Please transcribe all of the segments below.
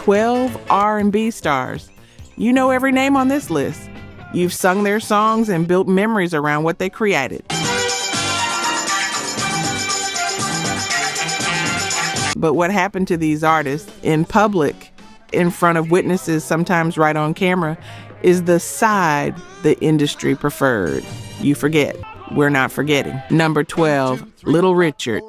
12 R&B stars. You know every name on this list. You've sung their songs and built memories around what they created. But what happened to these artists in public, in front of witnesses, sometimes right on camera, is the side the industry preferred. You forget. We're not forgetting. Number 12, Little Richard.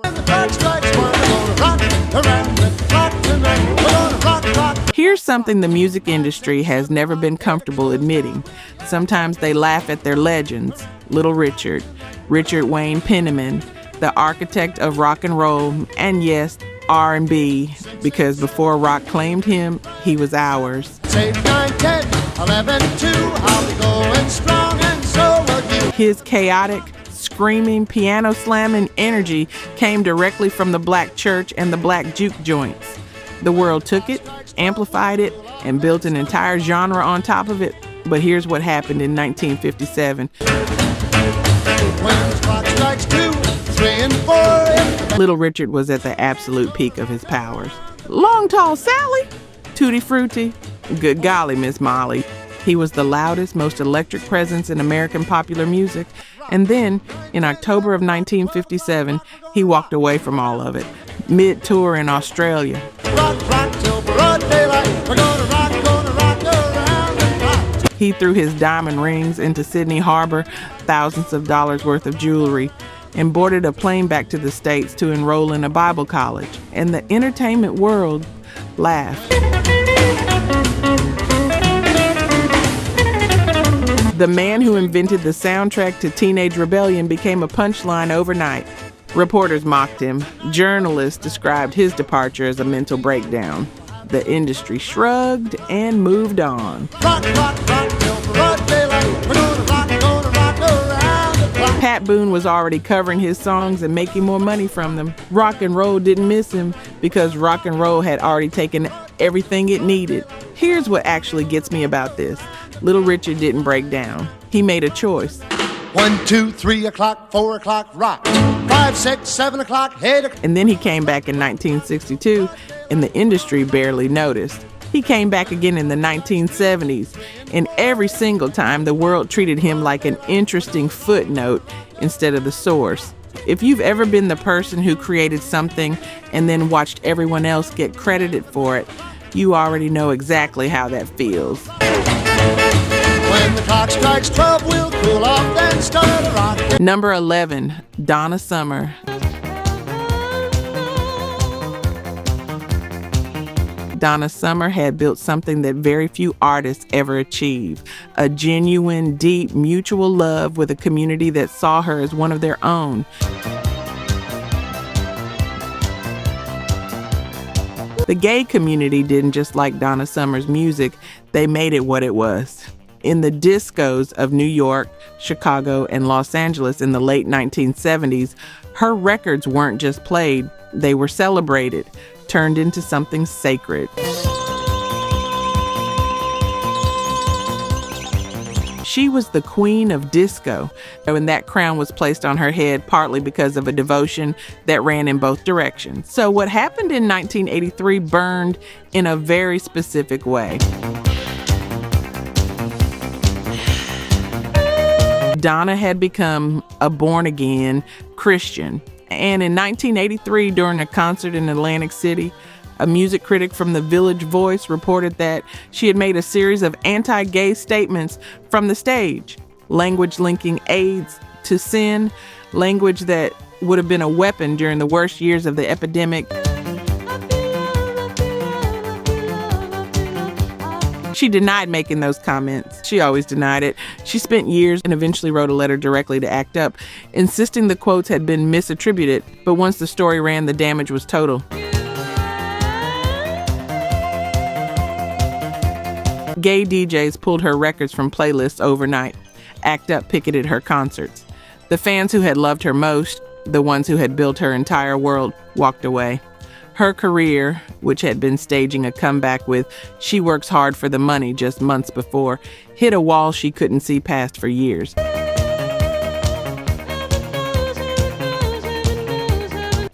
Here's something the music industry has never been comfortable admitting. Sometimes they laugh at their legends. Little Richard, Richard Wayne Penniman, the architect of rock and roll, and yes, R&B, because before rock claimed him, he was ours. 8, 9, 10, 11, 2, I'll be going strong and so will you. His chaotic, screaming, piano slamming energy came directly from the black church and the black juke joints. The world took it, amplified it, and built an entire genre on top of it. But here's what happened in 1957. When the clock strikes 2, 3, and 4. Little Richard was at the absolute peak of his powers. Long Tall Sally, Tutti Frutti, good golly, Miss Molly. He was the loudest, most electric presence in American popular music. And then, in October of 1957, he walked away from all of it, mid-tour in Australia. Rock, rock till broad daylight. We're gonna rock around the clock. He threw his diamond rings into Sydney Harbor, thousands of dollars worth of jewelry, and boarded a plane back to the States to enroll in a Bible college. And the entertainment world laughed. The man who invented the soundtrack to Teenage Rebellion became a punchline overnight. Reporters mocked him. Journalists described his departure as a mental breakdown. The industry shrugged and moved on. Rock, rock, rock till broad daylight. We're gonna rock around the clock. Pat Boone was already covering his songs and making more money from them. Rock and roll didn't miss him because rock and roll had already taken everything it needed. Here's what actually gets me about this. Little Richard didn't break down. He made a choice. 1, 2, 3 o'clock, 4 o'clock, rock. 5, 6, 7 o'clock, 8 o'clock. And then he came back in 1962, and the industry barely noticed. He came back again in the 1970s, and every single time the world treated him like an interesting footnote instead of the source. If you've ever been the person who created something and then watched everyone else get credited for it, you already know exactly how that feels. When the clock strikes 12, we'll cool off, then start a rock. Number 11, Donna Summer. Donna Summer had built something that very few artists ever achieve, a genuine, deep, mutual love with a community that saw her as one of their own. The gay community didn't just like Donna Summer's music, they made it what it was. In the discos of New York, Chicago, and Los Angeles in the late 1970s, her records weren't just played, they were celebrated, turned into something sacred. She was the queen of disco, and that crown was placed on her head partly because of a devotion that ran in both directions. So what happened in 1983 burned in a very specific way. Donna had become a born-again Christian. And in 1983, during a concert in Atlantic City, a music critic from the Village Voice reported that she had made a series of anti-gay statements from the stage, language linking AIDS to sin, language that would have been a weapon during the worst years of the epidemic. She denied making those comments. She always denied it. She spent years and eventually wrote a letter directly to ACT UP, insisting the quotes had been misattributed, but once the story ran, the damage was total. Gay DJs pulled her records from playlists overnight. ACT UP picketed her concerts. The fans who had loved her most, the ones who had built her entire world, walked away. Her career, which had been staging a comeback with She Works Hard for the Money just months before, hit a wall she couldn't see past for years.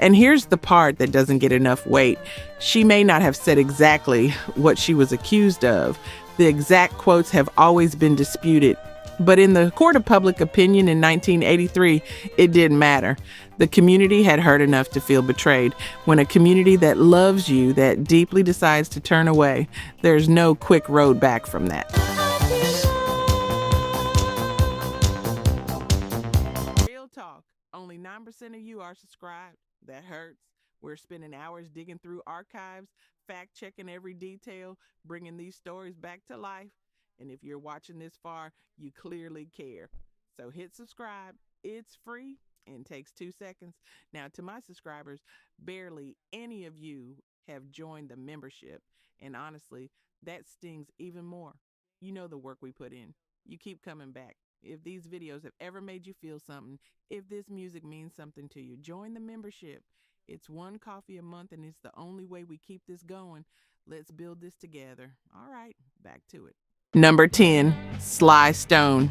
And here's the part that doesn't get enough weight. She may not have said exactly what she was accused of. The exact quotes have always been disputed. But in the court of public opinion in 1983, it didn't matter. The community had heard enough to feel betrayed. When a community that loves you that deeply decides to turn away, there's no quick road back from that. Real talk. Only 9% of you are subscribed. That hurts. We're spending hours digging through archives, fact-checking every detail, bringing these stories back to life. And if you're watching this far, you clearly care. So hit subscribe. It's free and takes 2 seconds. Now, to my subscribers, barely any of you have joined the membership. And honestly, that stings even more. You know the work we put in. You keep coming back. If these videos have ever made you feel something, if this music means something to you, join the membership. It's $1 coffee a month, and it's the only way we keep this going. Let's build this together. All right, back to it. Number 10, Sly Stone.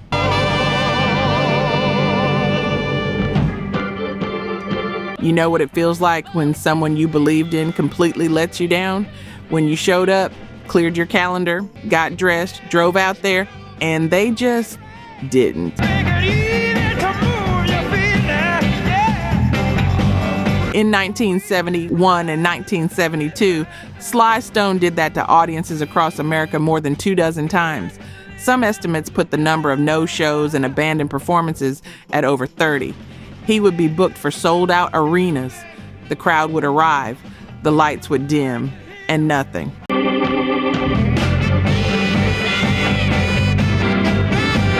You know what it feels like when someone you believed in completely lets you down? When you showed up, cleared your calendar, got dressed, drove out there, and they just didn't. In 1971 and 1972, Sly Stone did that to audiences across America more than 24 times. Some estimates put the number of no-shows and abandoned performances at over 30. He would be booked for sold-out arenas. The crowd would arrive, the lights would dim, and nothing.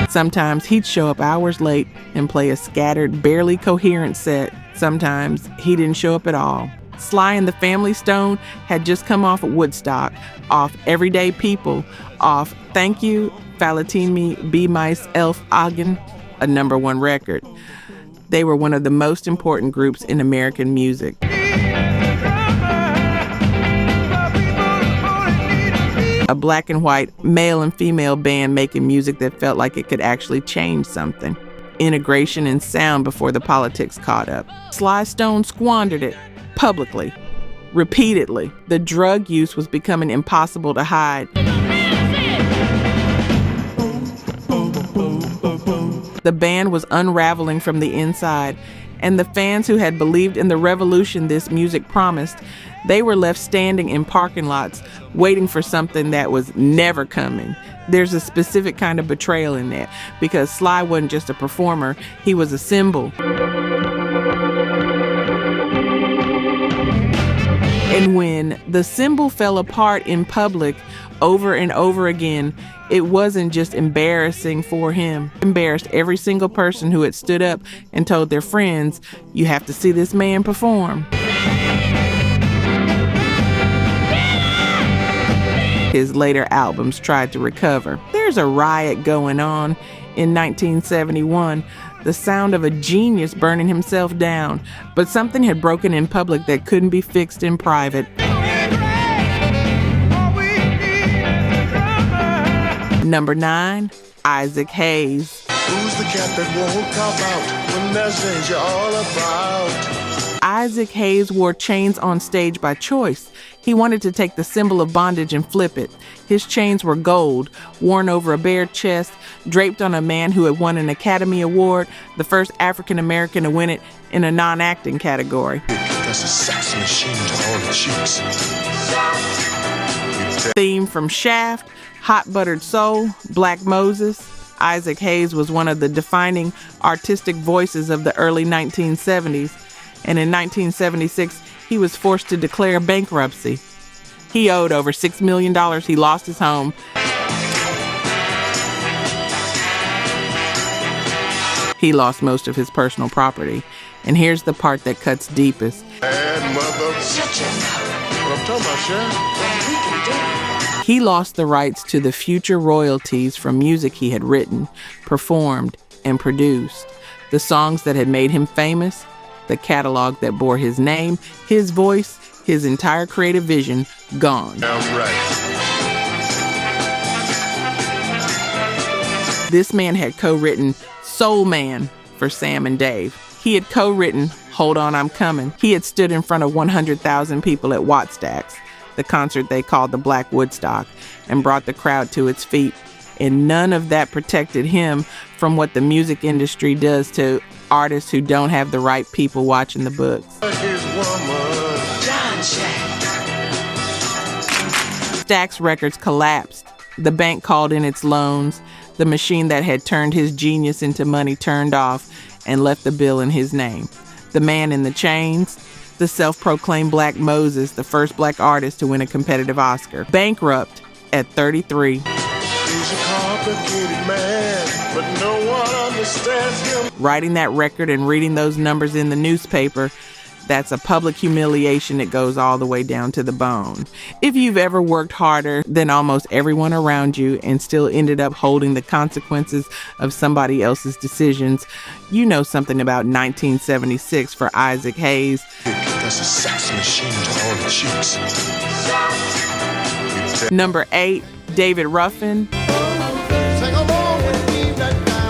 Sometimes he'd show up hours late and play a scattered, barely coherent set. Sometimes he didn't show up at all. Sly and the Family Stone had just come off of Woodstock, off Everyday People, off Thank You, Verlaten Me, Be Myself Again, a #1 record. They were one of the most important groups in American music. A black and white, male and female band making music that felt like it could actually change something. Integration and sound before the politics caught up. Sly Stone squandered it, publicly, repeatedly. The drug use was becoming impossible to hide. The band was unraveling from the inside, and the fans who had believed in the revolution this music promised, they were left standing in parking lots, waiting for something that was never coming. There's a specific kind of betrayal in that, because Sly wasn't just a performer, he was a symbol. And when the symbol fell apart in public over and over again, it wasn't just embarrassing for him. It embarrassed every single person who had stood up and told their friends, "You have to see this man perform." His later albums tried to recover. There's a riot going on in 1971, the sound of a genius burning himself down, but something had broken in public that couldn't be fixed in private. Number 9, Isaac Hayes. Who's the cat that won't cop out when there's danger all about? Isaac Hayes wore chains on stage by choice. He wanted to take the symbol of bondage and flip it. His chains were gold, worn over a bare chest, draped on a man who had won an Academy Award, the first African American to win it in a non-acting category. That's a sex machine to all the cheeks. Theme from Shaft, Hot Buttered Soul, Black Moses. Isaac Hayes was one of the defining artistic voices of the early 1970s, and in 1976, he was forced to declare bankruptcy. He owed over $6 million. He lost his home. He lost most of his personal property. And here's the part that cuts deepest. Bad mother. Shut your mouth. What I'm talking about, Sharon? He lost the rights to the future royalties from music he had written, performed, and produced. The songs that had made him famous, the catalog that bore his name, his voice, his entire creative vision, gone. Sounds right. This man had co-written Soul Man for Sam and Dave. He had co-written Hold On, I'm Coming. He had stood in front of 100,000 people at Wattstax, the concert they called the Black Woodstock, and brought the crowd to its feet. And none of that protected him from what the music industry does to artists who don't have the right people watching the books. Stax Records collapsed. The bank called in its loans. The machine that had turned his genius into money turned off and left the bill in his name. The man in the chains, the self-proclaimed Black Moses, the first Black artist to win a competitive Oscar. Bankrupt at 33. He's a complicated man, but no one understands him. Writing that record and reading those numbers in the newspaper, that's a public humiliation that goes all the way down to the bone. If you've ever worked harder than almost everyone around you and still ended up holding the consequences of somebody else's decisions, you know something about 1976 for Isaac Hayes. That's a sex machine to all the cheeks. Number 8, David Ruffin. Sing along with me right now.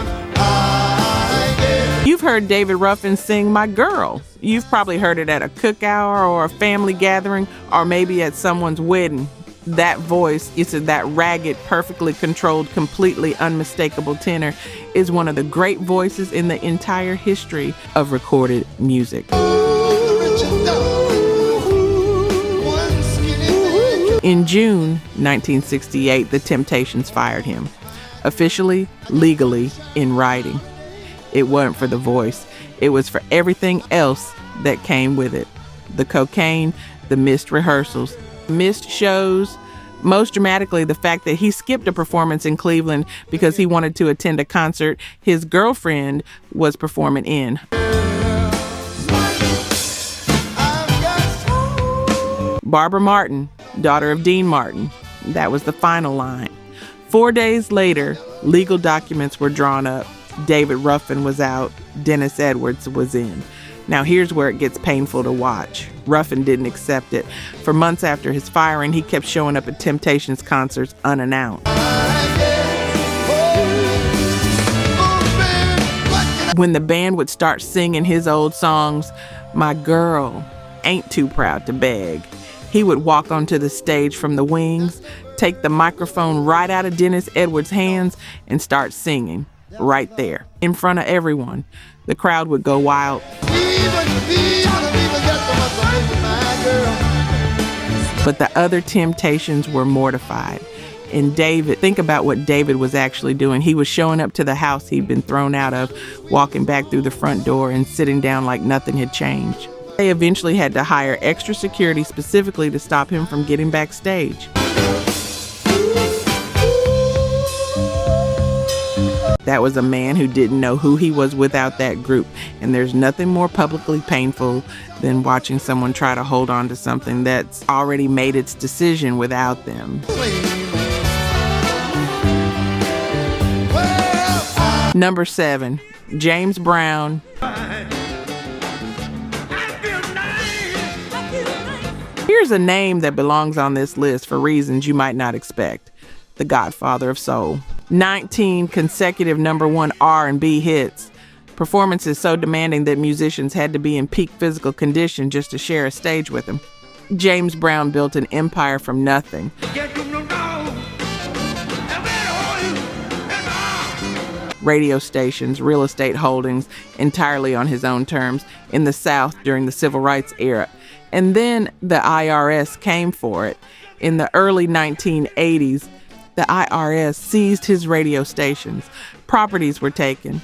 You've heard David Ruffin sing My Girl. You've probably heard it at a cookout or a family gathering, or maybe at someone's wedding. That voice, it's that ragged, perfectly controlled, completely unmistakable tenor, is one of the great voices in the entire history of recorded music. In June 1968, the Temptations fired him. Officially, legally, in writing. It wasn't for the voice. It was for everything else that came with it. The cocaine, the missed rehearsals, missed shows, most dramatically the fact that he skipped a performance in Cleveland because he wanted to attend a concert his girlfriend was performing in. Barbara Martin, daughter of Dean Martin. That was the final line. 4 days later, legal documents were drawn up. David Ruffin was out. Dennis Edwards was in. Now here's where it gets painful to watch. Ruffin didn't accept it. For months after his firing, he kept showing up at Temptations concerts unannounced. When the band would start singing his old songs, My Girl, Ain't Too Proud to Beg, he would walk onto the stage from the wings, take the microphone right out of Dennis Edwards' hands, and start singing right there in front of everyone. The crowd would go wild. But the other Temptations were mortified. And David, think about what David was actually doing. He was showing up to the house he'd been thrown out of, walking back through the front door and sitting down like nothing had changed. They eventually had to hire extra security specifically to stop him from getting backstage. That was a man who didn't know who he was without that group. And there's nothing more publicly painful than watching someone try to hold on to something that's already made its decision without them. Number 7, James Brown. Here's a name that belongs on this list for reasons you might not expect. The Godfather of Soul. 19 consecutive number 1 R&B hits. Performances so demanding that musicians had to be in peak physical condition just to share a stage with him. James Brown built an empire from nothing. Radio stations, real estate holdings, entirely on his own terms in the South during the Civil Rights era. And then the IRS came for it. In the early 1980s, the IRS seized his radio stations. Properties were taken.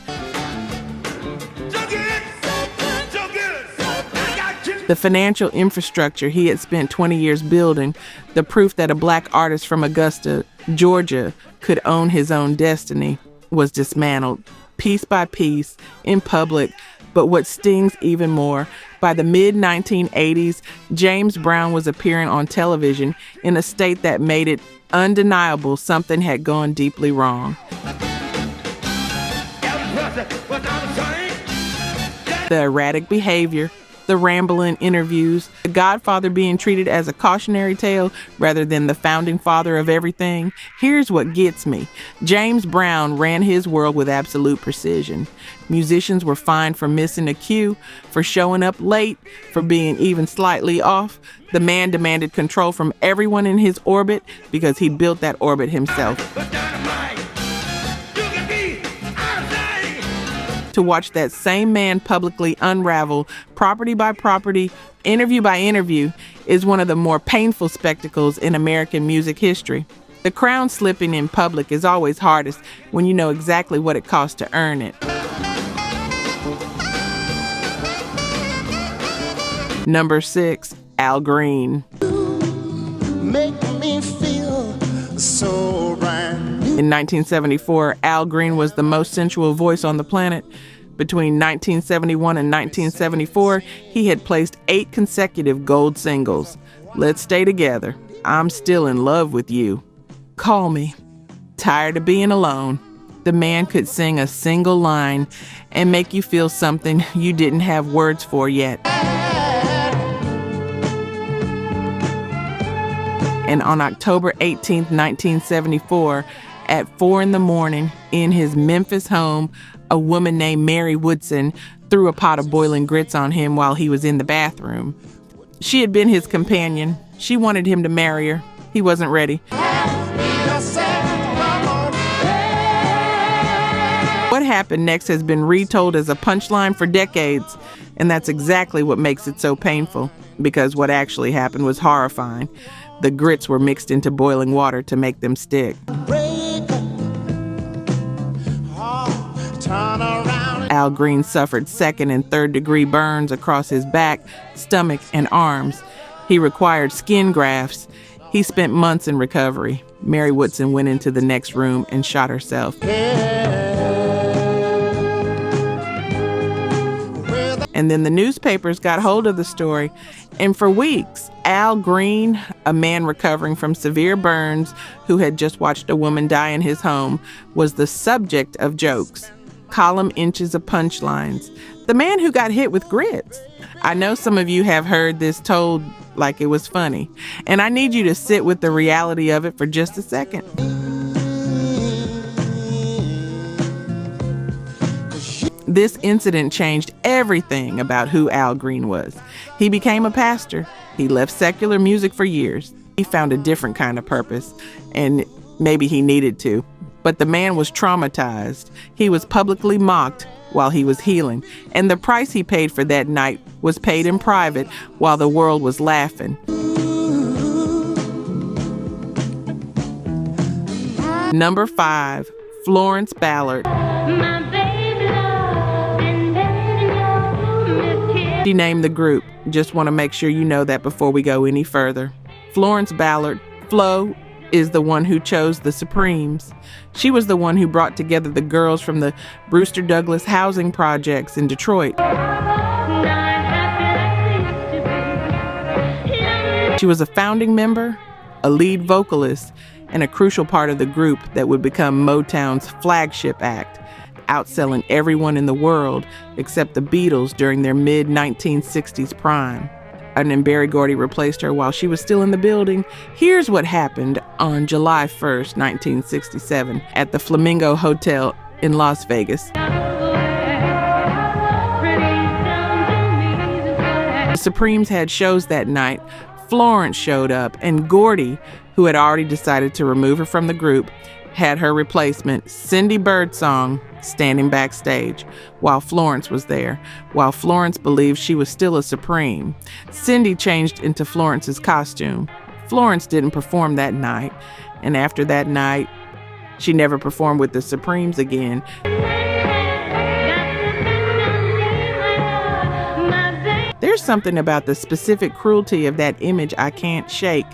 The financial infrastructure he had spent 20 years building, the proof that a Black artist from Augusta, Georgia, could own his own destiny, was dismantled piece by piece in public. But what stings even more, by the mid-1980s, James Brown was appearing on television in a state that made it undeniable something had gone deeply wrong. The erratic behavior, the rambling interviews, The Godfather being treated as a cautionary tale rather than the founding father of everything. Here's what gets me. James Brown ran his world with absolute precision. Musicians were fined for missing a cue, for showing up late, for being even slightly off. The man demanded control from everyone in his orbit because he built that orbit himself. To watch that same man publicly unravel property by property, interview by interview, is one of the more painful spectacles in American music history. The crown slipping in public is always hardest when you know exactly what it costs to earn it. Number 6, Al Green. Make me feel so right. In 1974, Al Green was the most sensual voice on the planet. Between 1971 and 1974, he had placed 8 consecutive gold singles. Let's Stay Together, I'm Still in Love with You, Call Me, Tired of Being Alone. The man could sing a single line and make you feel something you didn't have words for yet. And on October 18, 1974, at 4 a.m. in his Memphis home, a woman named Mary Woodson threw a pot of boiling grits on him while he was in the bathroom. She had been his companion. She wanted him to marry her. He wasn't ready. What happened next has been retold as a punchline for decades, and that's exactly what makes it so painful, because what actually happened was horrifying. The grits were mixed into boiling water to make them stick. Al Green suffered 2nd and 3rd degree burns across his back, stomach, and arms. He required skin grafts. He spent months in recovery. Mary Woodson went into the next room and shot herself. And then the newspapers got hold of the story, and for weeks, Al Green, a man recovering from severe burns who had just watched a woman die in his home, was the subject of jokes, column inches of punchlines. The man who got hit with grits. I know some of you have heard this told like it was funny, and I need you to sit with the reality of it for just a second. This incident changed everything about who Al Green was. He became a pastor. He left secular music for years. He found a different kind of purpose, and maybe he needed to. But the man was traumatized. He was publicly mocked while he was healing, and the price he paid for that night was paid in private while the world was laughing. Number 5, Florence Ballard. She named the group. Just want to make sure you know that before we go any further. Florence Ballard, Flo, is the one who chose the Supremes. She was the one who brought together the girls from the Brewster Douglass housing projects in Detroit. She was a founding member, a lead vocalist, and a crucial part of the group that would become Motown's flagship act, outselling everyone in the world except the Beatles during their mid-1960s prime. And Berry Gordy replaced her while she was still in the building. Here's what happened on July 1st, 1967, at the Flamingo Hotel in Las Vegas. The Supremes had shows that night. Florence showed up, and Gordy, who had already decided to remove her from the group, had her replacement, Cindy Birdsong, standing backstage while Florence was there, while Florence believed she was still a Supreme. Cindy changed into Florence's costume. Florence didn't perform that night, and after that night, she never performed with the Supremes again. There's something about the specific cruelty of that image I can't shake.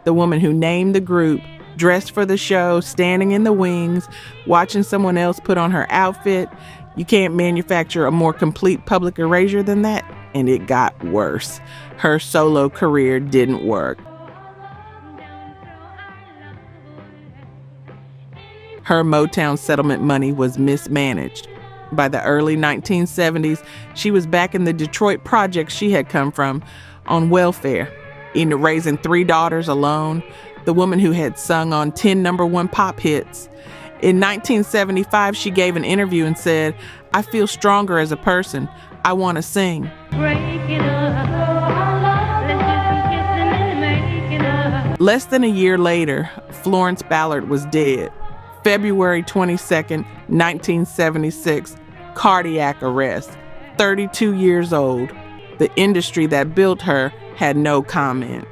The woman who named the group, dressed for the show, standing in the wings, watching someone else put on her outfit. You can't manufacture a more complete public erasure than that, and it got worse. Her solo career didn't work. Her Motown settlement money was mismanaged. By the early 1970s, she was back in the Detroit projects she had come from, on welfare, raising 3 daughters alone, the woman who had sung on 10 #1 pop hits. In 1975, she gave an interview and said, "I feel stronger as a person. I want to sing." Less than a year later, Florence Ballard was dead. February 22nd, 1976, cardiac arrest, 32 years old. The industry that built her had no comment.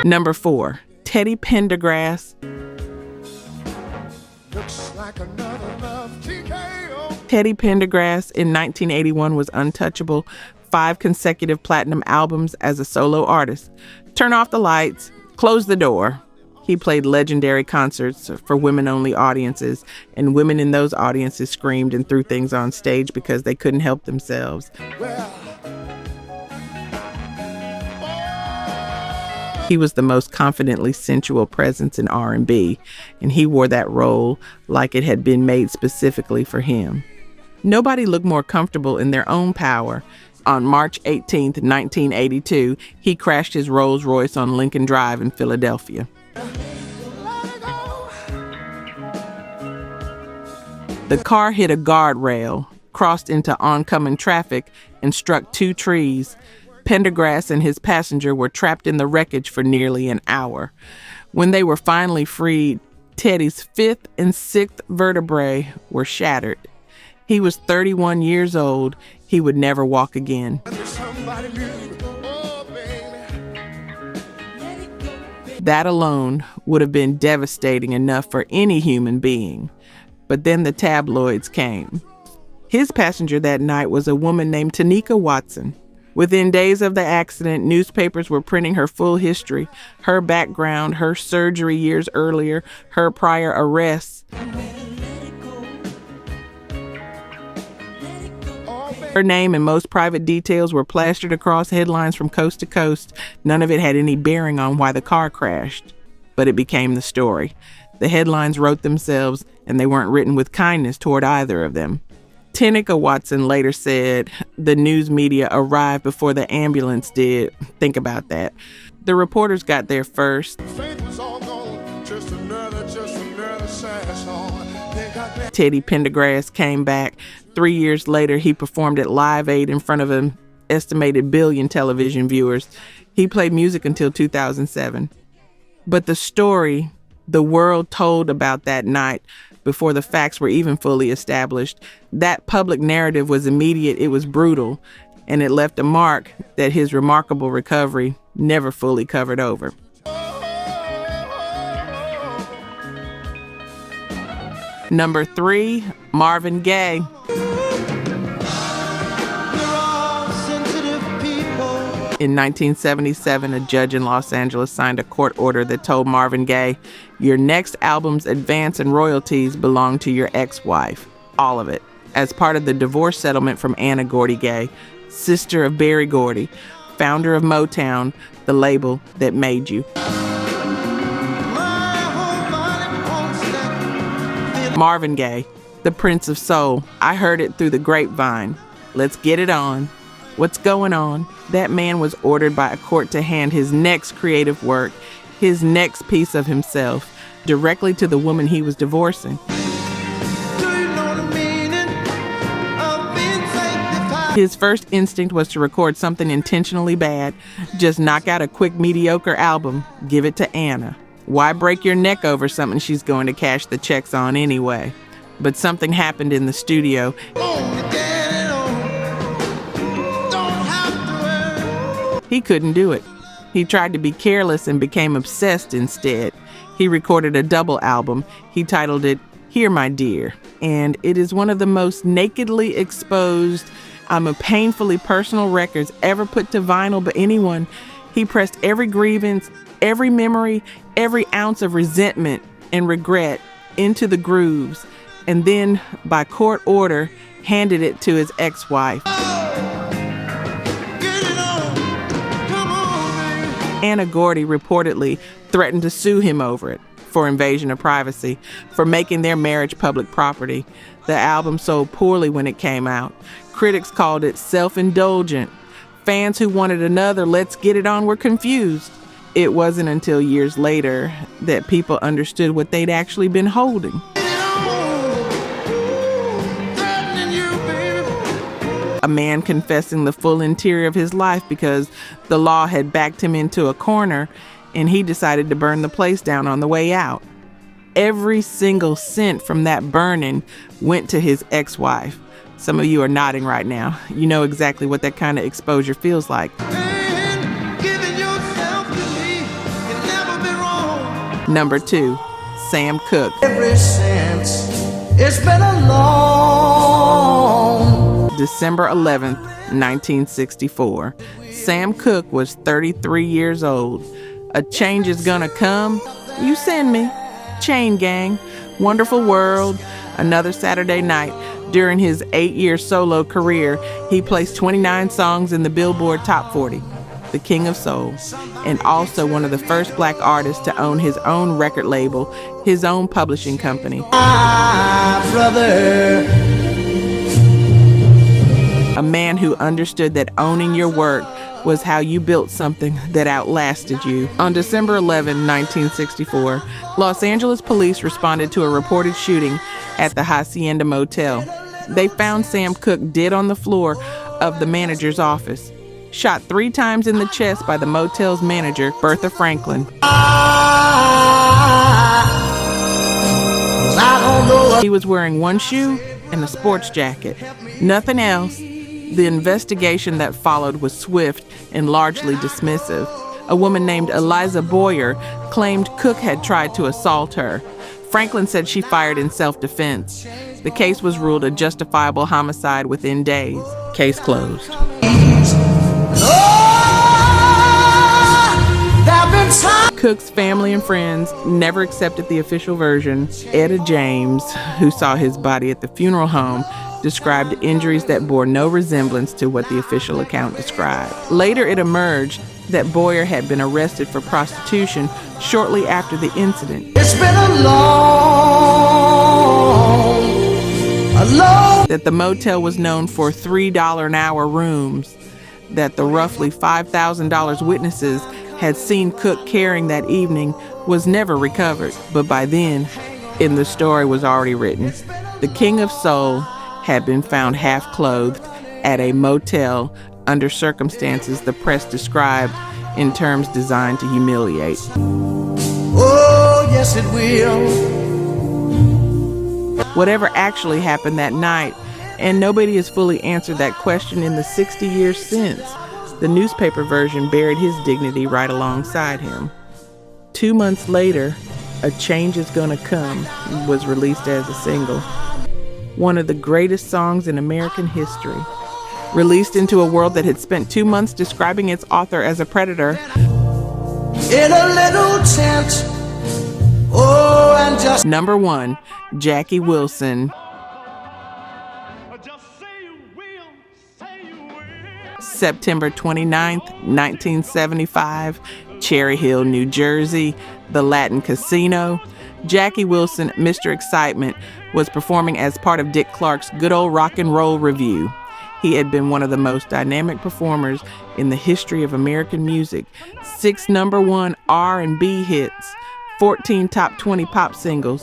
Number 4, Teddy Pendergrass. Looks like another love TKO. Teddy Pendergrass in 1981 was untouchable, 5 consecutive platinum albums as a solo artist. Turn off the lights, close the door. He played legendary concerts for women-only audiences, and women in those audiences screamed and threw things on stage because they couldn't help themselves. He was the most confidently sensual presence in R&B, and he wore that role like it had been made specifically for him. Nobody looked more comfortable in their own power. On March 18, 1982, he crashed his Rolls Royce on Lincoln Drive in Philadelphia. The car hit a guardrail, crossed into oncoming traffic, and struck 2 trees. Pendergrass and his passenger were trapped in the wreckage for nearly an hour. When they were finally freed, Teddy's 5th and 6th vertebrae were shattered. He was 31 years old. He would never walk again. That alone would have been devastating enough for any human being. But then the tabloids came. His passenger that night was a woman named Tanika Watson. Within days of the accident, newspapers were printing her full history, her background, her surgery years earlier, her prior arrests. Her name and most private details were plastered across headlines from coast to coast. None of it had any bearing on why the car crashed, but it became the story. The headlines wrote themselves, and they weren't written with kindness toward either of them. Tanika Watson later said, "The news media arrived before the ambulance did." Think about that. The reporters got there first. Teddy Pendergrass came back. 3 years later, he performed at Live Aid in front of an estimated billion television viewers. He played music until 2007. But the story the world told about that night, before the facts were even fully established, that public narrative was immediate, it was brutal, and it left a mark that his remarkable recovery never fully covered over. Number 3, Marvin Gaye. In 1977, a judge in Los Angeles signed a court order that told Marvin Gaye, "Your next album's advance and royalties belong to your ex-wife, all of it," as part of the divorce settlement from Anna Gordy Gaye, sister of Berry Gordy, founder of Motown, the label that made you. Marvin Gaye, the Prince of Soul. I heard it through the grapevine. Let's get it on. What's going on? That man was ordered by a court to hand his next creative work, his next piece of himself, directly to the woman he was divorcing. His first instinct was to record something intentionally bad. Just knock out a quick, mediocre album. Give it to Anna. Why break your neck over something she's going to cash the checks on anyway? But something happened in the studio. He couldn't do it. He tried to be careless and became obsessed instead. He recorded a double album. He titled it Here My Dear, and it is one of the most nakedly exposed, painfully personal records ever put to vinyl by anyone. He pressed every grievance, every memory, every ounce of resentment and regret into the grooves, and then, by court order, handed it to his ex-wife. Anna Gordy reportedly threatened to sue him over it. for invasion of privacy, for making their marriage public property. The album sold poorly when it came out. Critics called it self-indulgent. Fans who wanted another Let's Get It On were confused. It wasn't until years later that people understood what they'd actually been holding. A man confessing the full interior of his life because the law had backed him into a corner and he decided to burn the place down on the way out. Every single cent from that burning went to his ex-wife. Some of you are nodding right now. You know exactly what that kind of exposure feels like. Number 2, Sam Cooke. Ever since it's been a long December 11th, 1964. Sam Cooke was 33 years old. A Change Is Gonna Come, You Send Me, Chain Gang, Wonderful World, Another Saturday Night. During his 8-year solo career, he placed 29 songs in the Billboard Top 40. The King of Soul, and also one of the first black artists to own his own record label, his own publishing company. my brother. A man who understood that owning your work was how you built something that outlasted you. On December 11, 1964, Los Angeles police responded to a reported shooting at the Hacienda Motel. They found Sam Cooke dead on the floor of the manager's office, shot 3 times in the chest by the motel's manager, Bertha Franklin. He was wearing one shoe and a sports jacket. Nothing else. The investigation that followed was swift and largely dismissive. A woman named Eliza Boyer claimed Cooke had tried to assault her. Franklin said she fired in self-defense. The case was ruled a justifiable homicide within days. Case closed. Cooke's family and friends never accepted the official version. Etta James, who saw his body at the funeral home, described injuries that bore no resemblance to what the official account described. Later, it emerged that Boyer had been arrested for prostitution shortly after the incident. It's been a long That the motel was known for $3 an hour rooms. That the roughly $5,000 witnesses had seen Cooke carrying that evening was never recovered. But by then, the story was already written. The King of Soul had been found half-clothed at a motel under circumstances the press described in terms designed to humiliate. Oh, yes it will. Whatever actually happened that night, and nobody has fully answered that question in the 60 years since. The newspaper version buried his dignity right alongside him. 2 months later, A Change Is Gonna Come was released as a single. One of the greatest songs in American history. Released into a world that had spent 2 months describing its author as a predator. In a little tent. Oh, and just Number 1, Jackie Wilson. September 29th, 1975, Cherry Hill, New Jersey, the Latin Casino. Jackie Wilson, Mr. Excitement, was performing as part of Dick Clark's Good Old Rock and Roll Review. He had been one of the most dynamic performers in the history of American music. 6 number 1 R&B hits, 14 top 20 pop singles.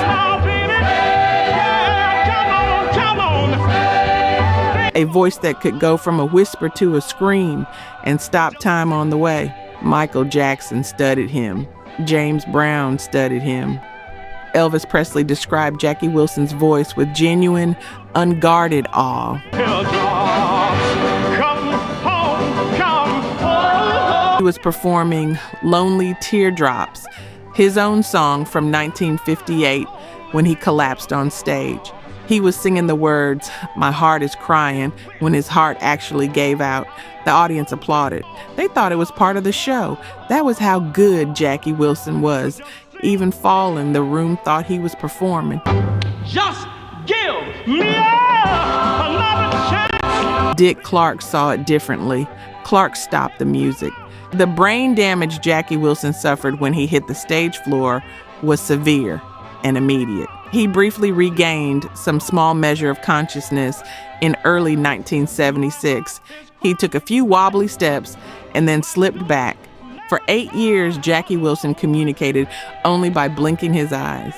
A voice that could go from a whisper to a scream and stop time on the way. Michael Jackson studied him. James Brown studied him. Elvis Presley described Jackie Wilson's voice with genuine, unguarded awe. He was performing Lonely Teardrops, his own song from 1958 when he collapsed on stage. He was singing the words, "My heart is crying," when his heart actually gave out. The audience applauded. They thought it was part of the show. That was how good Jackie Wilson was. Even falling, the room thought he was performing. Just give me another chance. Dick Clark saw it differently. Clark stopped the music. The brain damage Jackie Wilson suffered when he hit the stage floor was severe and immediate. He briefly regained some small measure of consciousness in early 1976. He took a few wobbly steps and then slipped back. For 8 years, Jackie Wilson communicated only by blinking his eyes.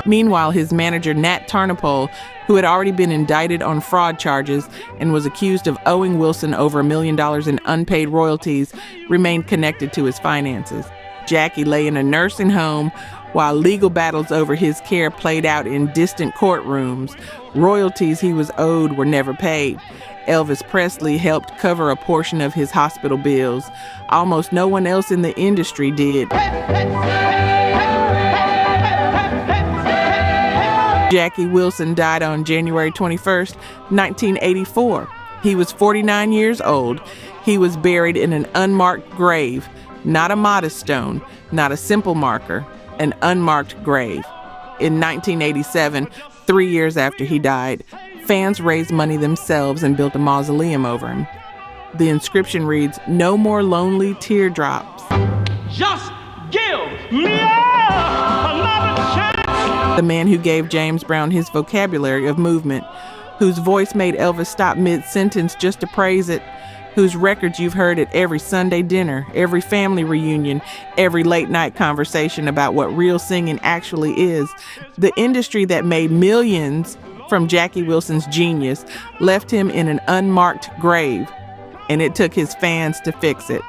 Meanwhile, his manager, Nat Tarnopol, who had already been indicted on fraud charges and was accused of owing Wilson over $1 million in unpaid royalties, remained connected to his finances. Jackie lay in a nursing home while legal battles over his care played out in distant courtrooms. Royalties he was owed were never paid. Elvis Presley helped cover a portion of his hospital bills. Almost no one else in the industry did. Jackie Wilson died on January 21st, 1984. He was 49 years old. He was buried in an unmarked grave, not a modest stone, not a simple marker, an unmarked grave. In 1987, 3 years after he died, fans raised money themselves and built a mausoleum over him. The inscription reads, "No more lonely teardrops. Just give me another chance." The man who gave James Brown his vocabulary of movement, whose voice made Elvis stop mid-sentence just to praise it, whose records you've heard at every Sunday dinner, every family reunion, every late-night conversation about what real singing actually is. The industry that made millions from Jackie Wilson's genius left him in an unmarked grave, and it took his fans to fix it.